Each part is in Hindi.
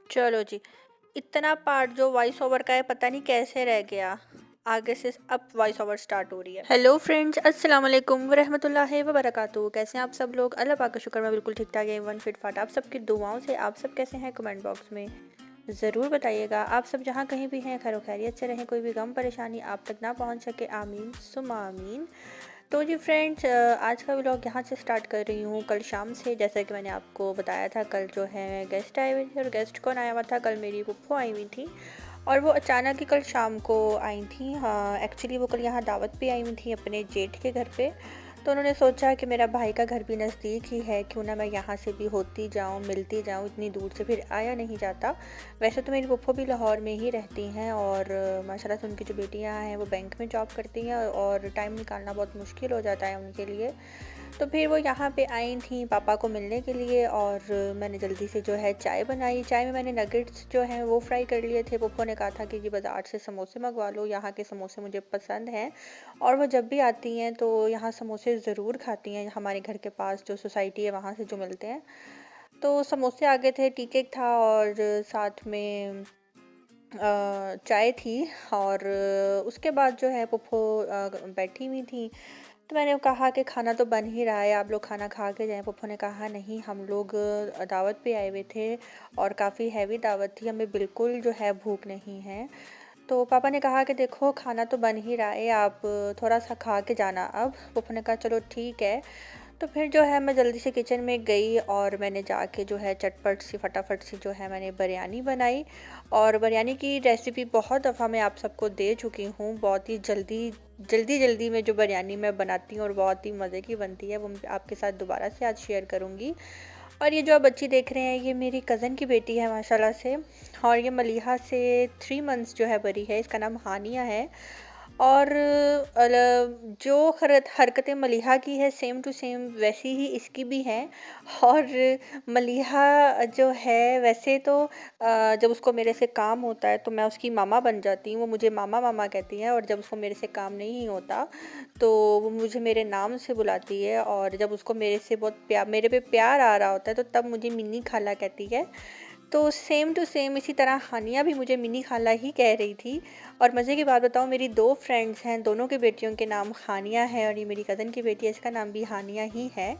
चलो जी। इतना पार्ट जो वॉइस ओवर का है पता नहीं कैसे रह गया। आगे से अब वॉइस ओवर स्टार्ट हो रही है। हेलो फ्रेंड्स, अस्सलाम वालेकुम वरहमतुल्लाहि वबरकातुहू। कैसे हैं आप सब लोग? अल्लाह पाक का शुक्र, मैं बिल्कुल ठीक ठाक है, वन फिट फाट। आप सबकी दुआओं से आप सब कैसे हैं कमेंट बॉक्स में ज़रूर बताइएगा। आप सब जहाँ कहीं भी हैं खैर खैरियत से रहें, कोई भी गम परेशानी आप तक ना पहुँच सके, आमीन सुम्मा आमीन। तो जी फ्रेंड्स, आज का व्लॉग यहाँ से स्टार्ट कर रही हूँ। कल शाम से जैसा कि मैंने आपको बताया था, कल जो है गेस्ट आए हुए थे। और गेस्ट कौन आया हुआ था? कल मेरी फूफो आई हुई थी और वो अचानक ही कल शाम को आई थी। हाँ, एक्चुअली वो कल यहाँ दावत पे आई हुई थी अपने जेठ के घर पे। तो उन्होंने सोचा कि मेरा भाई का घर भी नज़दीक ही है, क्यों ना मैं यहाँ से भी होती जाऊँ, मिलती जाऊँ, इतनी दूर से फिर आया नहीं जाता। वैसे तो मेरी फूफो भी लाहौर में ही रहती हैं और माशाल्लाह से उनकी जो बेटियाँ हैं वो बैंक में जॉब करती हैं और टाइम निकालना बहुत मुश्किल हो जाता है उनके लिए। तो फिर वो यहाँ पे आई थी पापा को मिलने के लिए और मैंने जल्दी से जो है चाय बनाई। चाय में मैंने नगेट्स जो हैं वो फ्राई कर लिए थे। पप्पो ने कहा था कि जी बाज़ार से समोसे मंगवा लो, यहाँ के समोसे मुझे पसंद हैं और वो जब भी आती हैं तो यहाँ समोसे ज़रूर खाती हैं। हमारे घर के पास जो सोसाइटी है वहाँ से जो मिलते हैं, तो समोसे आ गए थे, टी केक था और साथ में चाय थी। और उसके बाद जो है पप्पो बैठी हुई थी। तो मैंने कहा कि खाना तो बन ही रहा है, आप लोग खाना खा के जाएं। पप्पो ने कहा नहीं, हम लोग दावत पे आए हुए थे और काफ़ी हैवी दावत थी, हमें बिल्कुल जो है भूख नहीं है। तो पापा ने कहा कि देखो खाना तो बन ही रहा है, आप थोड़ा सा खा के जाना। अब पप्पो ने कहा चलो ठीक है। तो फिर जो है मैं जल्दी से किचन में गई और मैंने जाके जो है चटपट सी फटाफट सी जो है मैंने बिरयानी बनाई। और बिरयानी की रेसिपी बहुत दफ़ा मैं आप सबको दे चुकी हूँ। बहुत ही जल्दी जल्दी जल्दी में जो बिरयानी मैं बनाती हूँ और बहुत ही मज़े की बनती है, वो मैं आपके साथ दोबारा से आज शेयर करूँगी। और ये जो आप बच्ची देख रहे हैं ये मेरी कज़न की बेटी है माशाल्लाह से। और ये मलिहा से 3 मंथ्स जो है बड़ी है, इसका नाम हानिया है। और जो हरकतें मलिहा की है सेम टू सेम वैसी ही इसकी भी हैं। और मलिहा जो है वैसे तो जब उसको मेरे से काम होता है तो मैं उसकी मामा बन जाती हूँ, वो मुझे मामा मामा कहती है। और जब उसको मेरे से काम नहीं होता तो वो मुझे मेरे नाम से बुलाती है। और जब उसको मेरे से बहुत मेरे पे प्यार आ रहा होता है तो तब मुझे मिनी खाला कहती है। तो सेम टू सेम इसी तरह हानिया भी मुझे मिनी खाला ही कह रही थी। और मज़े की बात बताऊँ, मेरी 2 फ्रेंड्स हैं, दोनों की बेटियों के नाम हानिया है और ये मेरी कज़न की बेटी है, इसका नाम भी हानिया ही है।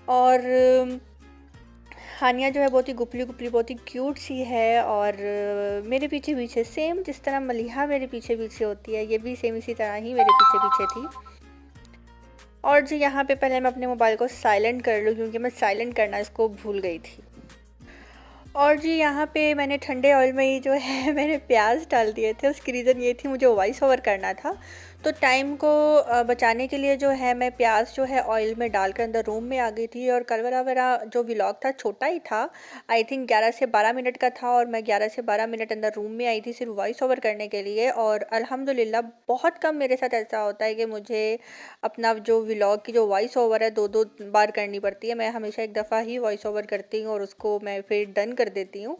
और हानिया जो है बहुत ही गुपली गुपली, बहुत ही क्यूट सी है। और मेरे पीछे पीछे सेम जिस तरह मलिहा मेरे पीछे पीछे होती है, ये भी सेम इसी तरह ही मेरे पीछे पीछे थी। और जी यहाँ पे पहले मैं अपने मोबाइल को साइलेंट कर लूँ क्योंकि मैं साइलेंट करना इसको भूल गई थी। और जी यहाँ पे मैंने ठंडे ऑयल में ही जो है मैंने प्याज डाल दिए थे। उसकी रीज़न ये थी, मुझे वॉइस ओवर करना था तो टाइम को बचाने के लिए जो है मैं प्याज जो है ऑयल में डालकर अंदर रूम में आ गई थी। और कल वाला मेरा जो व्लॉग था छोटा ही था, आई थिंक 11 से 12 मिनट का था और मैं 11 से 12 मिनट अंदर रूम में आई थी सिर्फ वॉइस ओवर करने के लिए। और अल्हम्दुलिल्लाह बहुत कम मेरे साथ ऐसा होता है कि मुझे अपना जो व्लॉग की जो वॉइस ओवर है 2-2 बार करनी पड़ती है। मैं हमेशा एक दफ़ा ही वॉइस ओवर करती हूँ और उसको मैं फिर डन कर देती हूँ।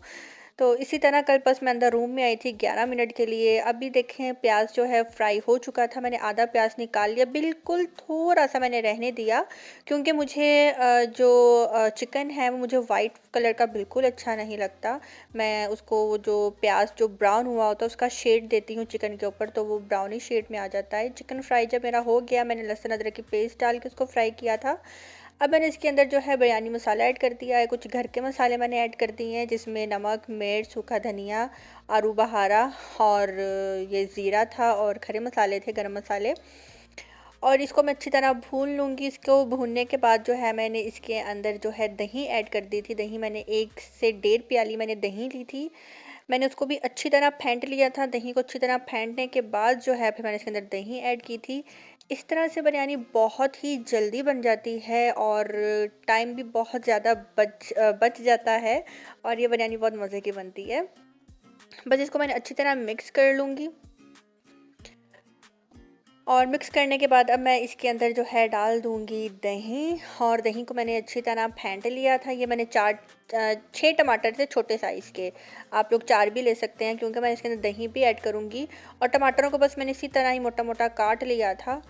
तो इसी तरह कल बस मैं अंदर रूम में आई थी 11 मिनट के लिए। अभी देखें प्याज जो है फ्राई हो चुका था, मैंने आधा प्याज निकाल लिया, बिल्कुल थोड़ा सा मैंने रहने दिया क्योंकि मुझे जो चिकन है वो मुझे वाइट कलर का बिल्कुल अच्छा नहीं लगता। मैं उसको जो प्याज जो ब्राउन हुआ होता है उसका शेड देती हूँ चिकन के ऊपर, तो वो ब्राउनी शेड में आ जाता है। चिकन फ्राई जब मेरा हो गया, मैंने लहसुन अदरक की पेस्ट डाल के उसको फ्राई किया था। अब मैंने इसके अंदर जो है बिरयानी मसाला ऐड कर दिया है, कुछ घर के मसाले मैंने ऐड कर दिए हैं जिसमें नमक, मिर्च, सूखा धनिया, आरू बहारा और ये ज़ीरा था और खड़े मसाले थे, गरम मसाले। और इसको मैं अच्छी तरह भून लूँगी। इसको भूनने के बाद जो है मैंने इसके अंदर जो है दही ऐड कर दी थी। दही मैंने 1 से 1.5 प्याली मैंने दही ली थी। मैंने उसको भी अच्छी तरह फेंट लिया था। दही को अच्छी तरह फेंटने के बाद जो है फिर मैंने इसके अंदर दही ऐड की थी। इस तरह से बिरयानी बहुत ही जल्दी बन जाती है और टाइम भी बहुत ज़्यादा बच जाता है और ये बिरयानी बहुत मज़े की बनती है। बस इसको मैंने अच्छी तरह मिक्स कर लूँगी। और मिक्स करने के बाद अब मैं इसके अंदर जो है डाल दूँगी दही। और दही को मैंने अच्छी तरह फेंट लिया था। ये मैंने 6 टमाटर थे छोटे साइज़ के, आप लोग 4 भी ले सकते हैं क्योंकि मैं इसके अंदर दही भी ऐड करूँगी। और टमाटरों को बस मैंने इसी तरह ही मोटा मोटा काट लिया था।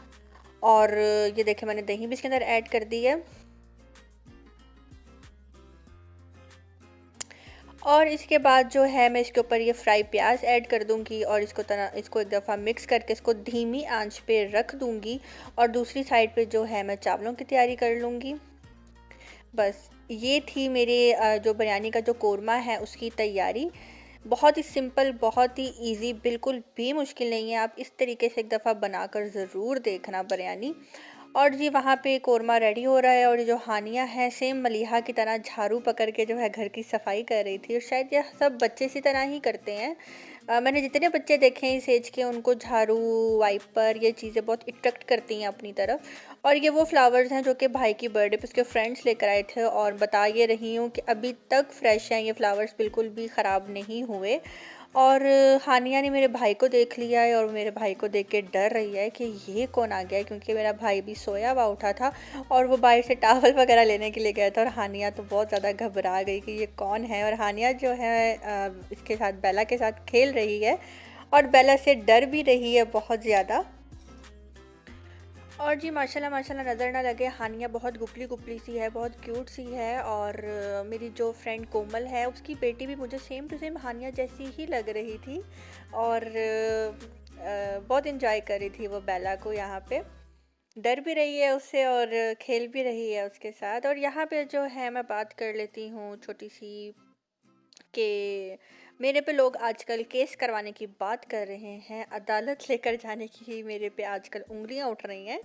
और ये देखें मैंने दही भी इसके अंदर ऐड कर दी है। और इसके बाद जो है मैं इसके ऊपर ये फ्राई प्याज ऐड कर दूंगी और इसको एक दफ़ा मिक्स करके इसको धीमी आंच पे रख दूंगी। और दूसरी साइड पे जो है मैं चावलों की तैयारी कर लूँगी। बस ये थी मेरे जो बिरयानी का जो कोरमा है उसकी तैयारी। बहुत ही सिंपल, बहुत ही इजी, बिल्कुल भी मुश्किल नहीं है। आप इस तरीके से एक दफ़ा बनाकर ज़रूर देखना बिरयानी। और जी वहाँ पे कोरमा रेडी हो रहा है और ये जो हानिया है सेम मलीहा की तरह झाड़ू पकड़ के जो है घर की सफाई कर रही थी। और शायद ये सब बच्चे इसी तरह ही करते हैं। मैंने जितने बच्चे देखे हैं इस एज के, उनको झाड़ू, वाइपर, ये चीज़ें बहुत अट्रैक्ट करती हैं अपनी तरफ। और ये वो फ्लावर्स हैं जो कि भाई की बर्थडे पे उसके फ्रेंड्स लेकर आए थे। और बता ये रही हूँ कि अभी तक फ्रेश हैं ये फ्लावर्स, बिल्कुल भी ख़राब नहीं हुए। और हानिया ने मेरे भाई को देख लिया है और मेरे भाई को देख के डर रही है कि ये कौन आ गया है, क्योंकि मेरा भाई भी सोया हुआ उठा था और वो बाहर से टावल वगैरह लेने के लिए गया था। और हानिया तो बहुत ज़्यादा घबरा गई कि ये कौन है। और हानिया जो है इसके साथ, बेला के साथ खेल रही है और बेला से डर भी रही है बहुत ज़्यादा। और जी माशाल्लाह माशाल्लाह, नज़र ना लगे, हानिया बहुत गुपली गुपली सी है, बहुत क्यूट सी है। और मेरी जो फ्रेंड कोमल है उसकी बेटी भी मुझे सेम टू सेम हानिया जैसी ही लग रही थी। और बहुत इन्जॉय कर रही थी वो बेला को यहाँ पे। डर भी रही है उससे और खेल भी रही है उसके साथ। और यहाँ पे जो है मैं बात कर लेती हूँ छोटी सी, कि मेरे पे लोग आजकल केस करवाने की बात कर रहे हैं, अदालत लेकर जाने की मेरे पे आजकल उंगलियां उठ रही हैं।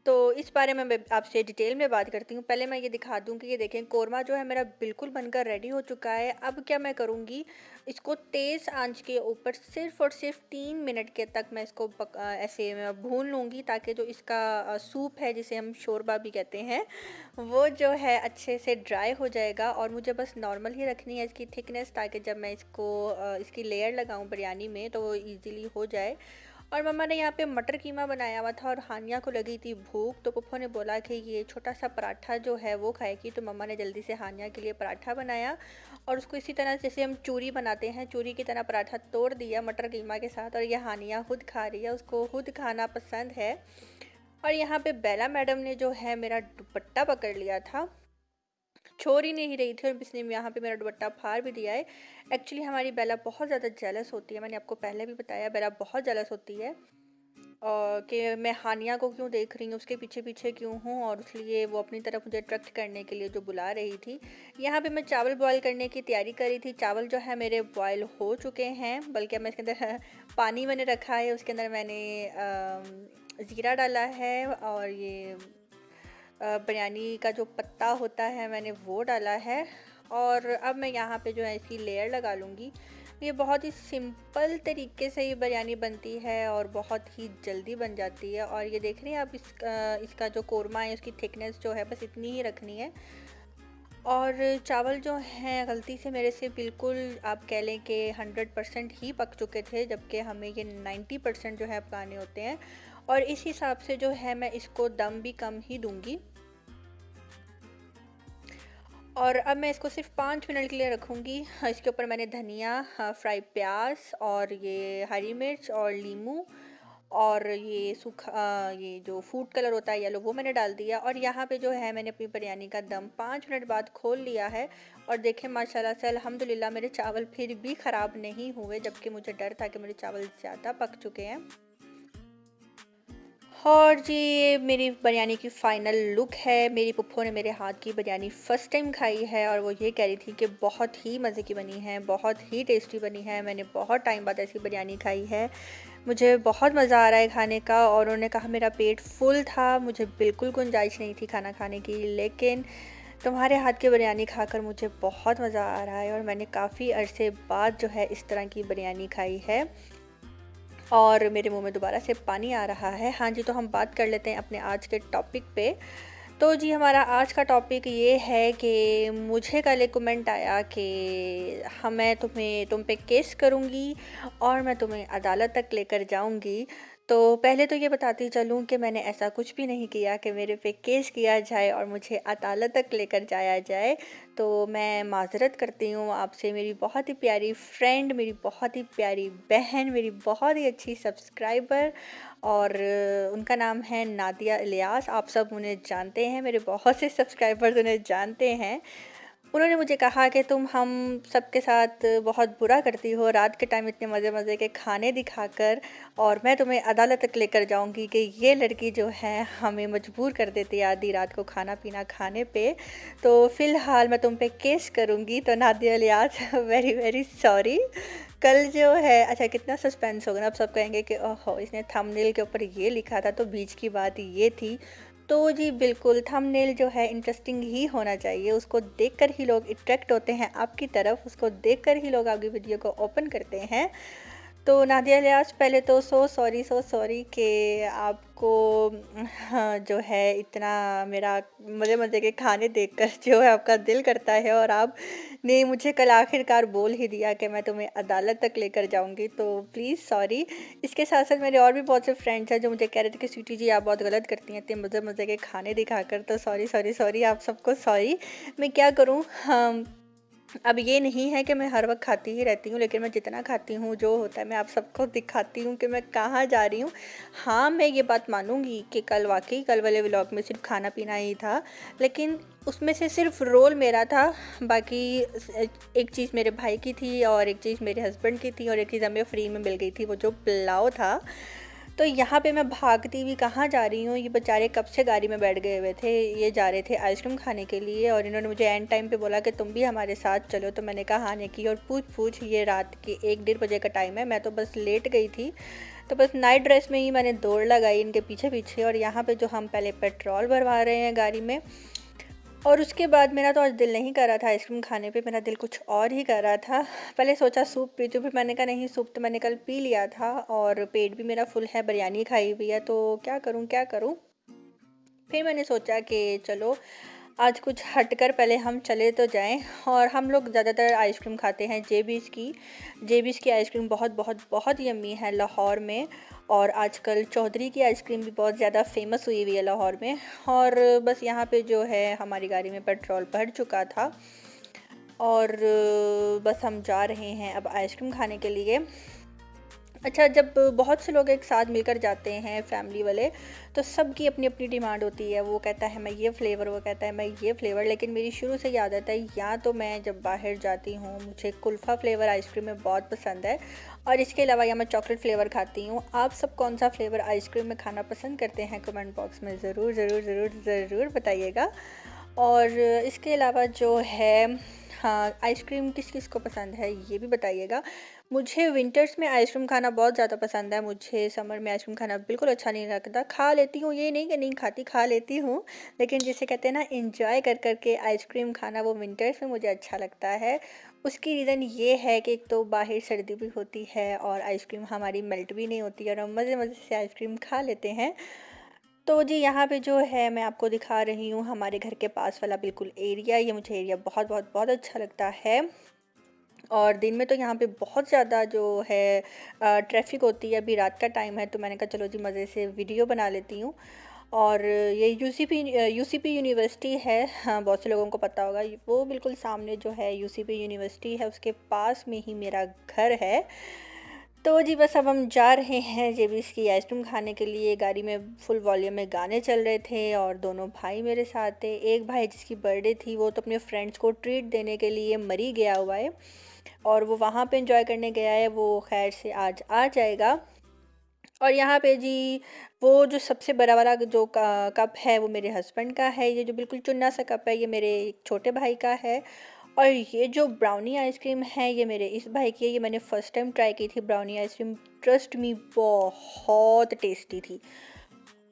तो इस बारे में मैं आपसे डिटेल में बात करती हूँ। पहले मैं ये दिखा दूँ कि ये देखें, कोरमा जो है मेरा बिल्कुल बनकर रेडी हो चुका है। अब क्या मैं करूँगी, इसको तेज़ आंच के ऊपर सिर्फ और सिर्फ 3 मिनट के तक मैं इसको ऐसे मैं भून लूँगी, ताकि जो इसका सूप है जिसे हम शोरबा भी कहते हैं, वो जो है अच्छे से ड्राई हो जाएगा। और मुझे बस नॉर्मल ही रखनी है इसकी थिकनेस, ताकि जब मैं इसको इसकी लेयर लगाऊँ बिरयानी में तो वो ईज़िली हो जाए। और मम्मा ने यहाँ पे मटर कीमा बनाया हुआ था और हानिया को लगी थी भूख, तो पप्पू ने बोला कि ये छोटा सा पराठा जो है वो खाएगी। तो मम्मा ने जल्दी से हानिया के लिए पराठा बनाया और उसको इसी तरह जैसे हम चूरी बनाते हैं, चूरी की तरह पराठा तोड़ दिया मटर कीमा के साथ। और ये हानिया खुद खा रही है, उसको खुद खाना पसंद है। और यहाँ पे बेला मैडम ने जो है मेरा दुपट्टा पकड़ लिया था, छोड़ ही नहीं रही थी, और इसने यहाँ पे मेरा दुपट्टा फाड़ भी दिया है। एक्चुअली हमारी बेला बहुत ज़्यादा जेलस होती है, मैंने आपको पहले भी बताया, बेला बहुत जेलस होती है और कि मैं हानिया को क्यों देख रही हूँ, उसके पीछे पीछे क्यों हूँ, और इसलिए वो अपनी तरफ मुझे अट्रैक्ट करने के लिए जो बुला रही थी। यहाँ पे मैं चावल बॉईल करने की तैयारी कर रही थी। चावल जो है मेरे बॉईल हो चुके हैं, बल्कि मैं इसके अंदर पानी मैंने रखा है, उसके अंदर मैंने ज़ीरा डाला है और ये बिरयानी का जो पत्ता होता है मैंने वो डाला है। और अब मैं यहाँ पे जो है इसकी लेयर लगा लूँगी। ये बहुत ही सिंपल तरीके से ये बिरयानी बनती है और बहुत ही जल्दी बन जाती है। और ये देख रहे हैं आप, इसका जो कोरमा है उसकी थिकनेस जो है बस इतनी ही रखनी है। और चावल जो हैं गलती से मेरे से बिल्कुल आप कह लें कि 100% ही पक चुके थे, जबकि हमें ये 90% जो है पकाने होते हैं। और इस हिसाब से जो है मैं इसको दम भी कम ही दूंगी। और अब मैं इसको सिर्फ 5 मिनट के लिए रखूँगी। इसके ऊपर मैंने धनिया, फ्राई प्याज और ये हरी मिर्च और नींबू और ये सूखा ये जो फूड कलर होता है येलो, वो मैंने डाल दिया। और यहाँ पे जो है मैंने अपनी बिरयानी का दम 5 मिनट बाद खोल लिया है। और देखें माशाल्लाह से अल्हम्दुलिल्लाह मेरे चावल फिर भी ख़राब नहीं हुए, जबकि मुझे डर था कि मेरे चावल ज़्यादा पक चुके हैं। और जी ये मेरी बिरयानी की फ़ाइनल लुक है। मेरी पुप्पो ने मेरे हाथ की बिरयानी फ़र्स्ट टाइम खाई है और वो ये कह रही थी कि बहुत ही मज़े की बनी है, बहुत ही टेस्टी बनी है। मैंने बहुत टाइम बाद ऐसी बिरयानी खाई है, मुझे बहुत मज़ा आ रहा है खाने का। और उन्होंने कहा मेरा पेट फुल था, मुझे बिल्कुल गुंजाइश नहीं थी खाना खाने की, लेकिन तुम्हारे हाथ की बिरयानी खाकर मुझे बहुत मज़ा आ रहा है। और मैंने काफ़ी अरसे बाद जो है इस तरह की बिरयानी खाई है और मेरे मुंह में दोबारा से पानी आ रहा है। हाँ जी, तो हम बात कर लेते हैं अपने आज के टॉपिक पे। तो जी हमारा आज का टॉपिक ये है कि मुझे कल एक कमेंट आया कि मैं तुम पे केस करूँगी और मैं तुम्हें अदालत तक लेकर जाऊँगी। तो पहले तो ये बताती चलूँ कि मैंने ऐसा कुछ भी नहीं किया कि मेरे पे केस किया जाए और मुझे अदालत तक लेकर जाया जाए। तो मैं माज़रत करती हूँ आपसे, मेरी बहुत ही प्यारी फ्रेंड, मेरी बहुत ही प्यारी बहन, मेरी बहुत ही अच्छी सब्सक्राइबर, और उनका नाम है नादिया इलियास। आप सब उन्हें जानते हैं, मेरे बहुत से सब्सक्राइबर्स उन्हें जानते हैं। उन्होंने मुझे कहा कि तुम हम सबके साथ बहुत बुरा करती हो रात के टाइम इतने मज़े मज़े के खाने दिखाकर, और मैं तुम्हें अदालत तक लेकर जाऊंगी कि ये लड़की जो है हमें मजबूर कर देती है आधी रात को खाना पीना खाने पे। तो फ़िलहाल मैं तुम पे केस करूंगी। तो Nadia Ilyas very very sorry. कल जो है अच्छा कितना सस्पेंस होगा ना, अब सब कहेंगे कि ओहो इसने थंबनेल के ऊपर ये लिखा था तो बीच की बात ये थी। तो जी बिल्कुल, थंबनेल जो है इंटरेस्टिंग ही होना चाहिए, उसको देखकर ही लोग अट्रैक्ट होते हैं आपकी तरफ, उसको देखकर ही लोग आपकी वीडियो को ओपन करते हैं। तो नादिया इलियास पहले तो सो सॉरी कि आपको हाँ, जो है इतना मेरा मज़े मज़े के खाने देखकर जो है आपका दिल करता है, और आपने मुझे कल आखिरकार बोल ही दिया कि मैं तुम्हें अदालत तक लेकर जाऊंगी, तो प्लीज़ सॉरी। इसके साथ साथ मेरे और भी बहुत से फ्रेंड्स हैं जो मुझे कह रहे थे कि स्वीटी जी आप बहुत गलत करती हैं इतने मज़े मज़े के खाने दिखाकर। तो सॉरी सॉरी सॉरी, आप सबको सॉरी। मैं क्या करूँ, हम अब ये नहीं है कि मैं हर वक्त खाती ही रहती हूँ, लेकिन मैं जितना खाती हूँ जो होता है मैं आप सबको दिखाती हूँ कि मैं कहाँ जा रही हूँ। हाँ, मैं ये बात मानूँगी कि कल वाकई कल वाले व्लॉग में सिर्फ खाना पीना ही था, लेकिन उसमें से सिर्फ रोल मेरा था, बाकी एक चीज़ मेरे भाई की थी और एक चीज़ मेरे हस्बैंड की थी और एक चीज़ हमें फ्री में मिल गई थी, वो जो पुलाव था। तो यहाँ पे मैं भागती हुई कहाँ जा रही हूँ, ये बेचारे कब से गाड़ी में बैठ गए हुए थे, ये जा रहे थे आइसक्रीम खाने के लिए, और इन्होंने मुझे एंड टाइम पे बोला कि तुम भी हमारे साथ चलो। तो मैंने कहा आने की, और पूछ ये रात के 1-1:30 बजे का टाइम है, मैं तो बस लेट गई थी। तो बस नाइट ड्रेस में ही मैंने दौड़ लगाई इनके पीछे पीछे, और यहाँ पर जो हम पहले पेट्रोल भरवा रहे हैं गाड़ी में, और उसके बाद मेरा तो आज दिल नहीं कर रहा था आइसक्रीम खाने पे, मेरा दिल कुछ और ही कर रहा था। पहले सोचा सूप पीती हूँ, फिर मैंने कहा नहीं, सूप तो मैंने कल पी लिया था और पेट भी मेरा फुल है, बिरयानी खाई हुई है, तो क्या करूँ क्या करूँ। फिर मैंने सोचा कि चलो आज कुछ हटकर पहले हम चले तो जाएं, और हम लोग ज़्यादातर आइसक्रीम खाते हैं जेबीज़ की आइसक्रीम बहुत बहुत बहुत यम्मी है लाहौर में, और आजकल चौधरी की आइसक्रीम भी बहुत ज़्यादा फेमस हुई हुई है लाहौर में। और बस यहाँ पे जो है हमारी गाड़ी में पेट्रोल भर चुका था, और बस हम जा रहे हैं अब आइसक्रीम खाने के लिए। अच्छा, जब बहुत से लोग एक साथ मिलकर जाते हैं फैमिली वाले, तो सबकी अपनी अपनी डिमांड होती है, वो कहता है मैं ये फ्लेवर, वो कहता है मैं ये फ्लेवर। लेकिन मेरी शुरू से याद आता है, या तो मैं जब बाहर जाती हूँ मुझे कुल्फ़ा फ्लेवर आइसक्रीम में बहुत पसंद है, और इसके अलावा या मैं चॉकलेट फ्लेवर खाती हूँ। आप सब कौन सा फ्लेवर आइसक्रीम में खाना पसंद करते हैं, कमेंट बॉक्स में ज़रूर ज़रूर ज़रूर ज़रूर बताइएगा। और इसके अलावा जो है, हाँ, आइसक्रीम किस किस को पसंद है ये भी बताइएगा। मुझे विंटर्स में आइसक्रीम खाना बहुत ज़्यादा पसंद है, मुझे समर में आइसक्रीम खाना बिल्कुल अच्छा नहीं लगता। खा लेती हूँ, ये नहीं कि नहीं खाती, खा लेती हूँ, लेकिन जिसे कहते हैं ना इंजॉय कर कर के आइसक्रीम खाना, वो विंटर्स में मुझे अच्छा लगता है। उसकी रीज़न ये है कि एक तो बाहर सर्दी भी होती है और आइसक्रीम हमारी मेल्ट भी नहीं होती, और हम मज़े मज़े से आइसक्रीम खा लेते हैं। तो जी यहाँ पे जो है मैं आपको दिखा रही हूँ हमारे घर के पास वाला बिल्कुल एरिया, ये मुझे एरिया बहुत बहुत बहुत अच्छा लगता है। और दिन में तो यहाँ पे बहुत ज़्यादा जो है ट्रैफिक होती है, अभी रात का टाइम है, तो मैंने कहा चलो जी मज़े से वीडियो बना लेती हूँ। और ये यूसीपी यूनिवर्सिटी है, हाँ बहुत से लोगों को पता होगा, वो बिल्कुल सामने जो है यूसीपी यूनिवर्सिटी है, उसके पास में ही मेरा घर है। तो जी बस अब हम जा रहे हैं जेबीज़ की आइसक्रीम खाने के लिए। गाड़ी में फुल वॉल्यूम में गाने चल रहे थे, और दोनों भाई मेरे साथ थे। एक भाई जिसकी बर्थडे थी वो तो अपने फ्रेंड्स को ट्रीट देने के लिए मरी गया हुआ है, और वो वहाँ पे एंजॉय करने गया है, वो खैर से आज आ जाएगा। और यहाँ पे जी वो जो सबसे बड़ा वाला जो कप है वो मेरे हस्बैंड का है, ये जो बिल्कुल चुन्ना सा कप है ये मेरे एक छोटे भाई का है, और ये जो ब्राउनी आइसक्रीम है ये मेरे इस भाई की है। ये मैंने फ़र्स्ट टाइम ट्राई की थी ब्राउनी आइसक्रीम, ट्रस्ट मी बहुत टेस्टी थी।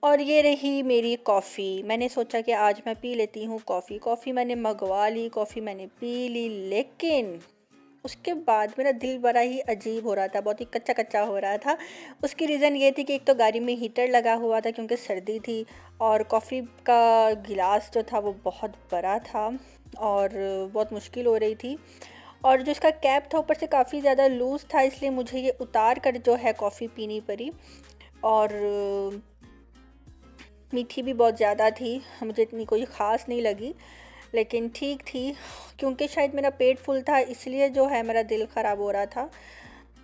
और ये रही मेरी कॉफ़ी, मैंने सोचा कि आज मैं पी लेती हूँ कॉफ़ी मैंने मंगवा ली, कॉफ़ी मैंने पी ली, लेकिन उसके बाद मेरा दिल बड़ा ही अजीब हो रहा था, बहुत ही कच्चा कच्चा हो रहा था। उसकी रीज़न ये थी कि एक तो गाड़ी में हीटर लगा हुआ था क्योंकि सर्दी थी, और कॉफ़ी का गिलास जो था वो बहुत बड़ा था और बहुत मुश्किल हो रही थी, और जो इसका कैप था ऊपर से काफ़ी ज़्यादा लूज़ था, इसलिए मुझे ये उतार कर जो है कॉफ़ी पीनी पड़ी। और मीठी भी बहुत ज़्यादा थी, मुझे इतनी कोई ख़ास नहीं लगी, लेकिन ठीक थी, क्योंकि शायद मेरा पेट फुल था इसलिए जो है मेरा दिल ख़राब हो रहा था।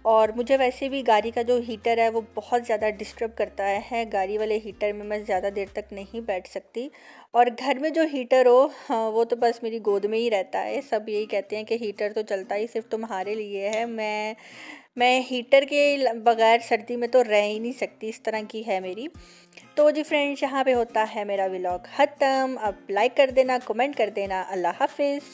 और मुझे वैसे भी गाड़ी का जो हीटर है वो बहुत ज़्यादा डिस्टर्ब करता है। गाड़ी वाले हीटर में मैं ज़्यादा देर तक नहीं बैठ सकती, और घर में जो हीटर हो हाँ, वो तो बस मेरी गोद में ही रहता है। सब यही कहते हैं कि हीटर तो चलता ही सिर्फ तुम्हारे लिए है। मैं हीटर के बगैर सर्दी में तो रह ही नहीं सकती, इस तरह की है मेरी। तो जी फ्रेंड्स, यहाँ पे होता है मेरा व्लॉग ख़त्म। अब लाइक कर देना, कमेंट कर देना। अल्लाह हाफिज़।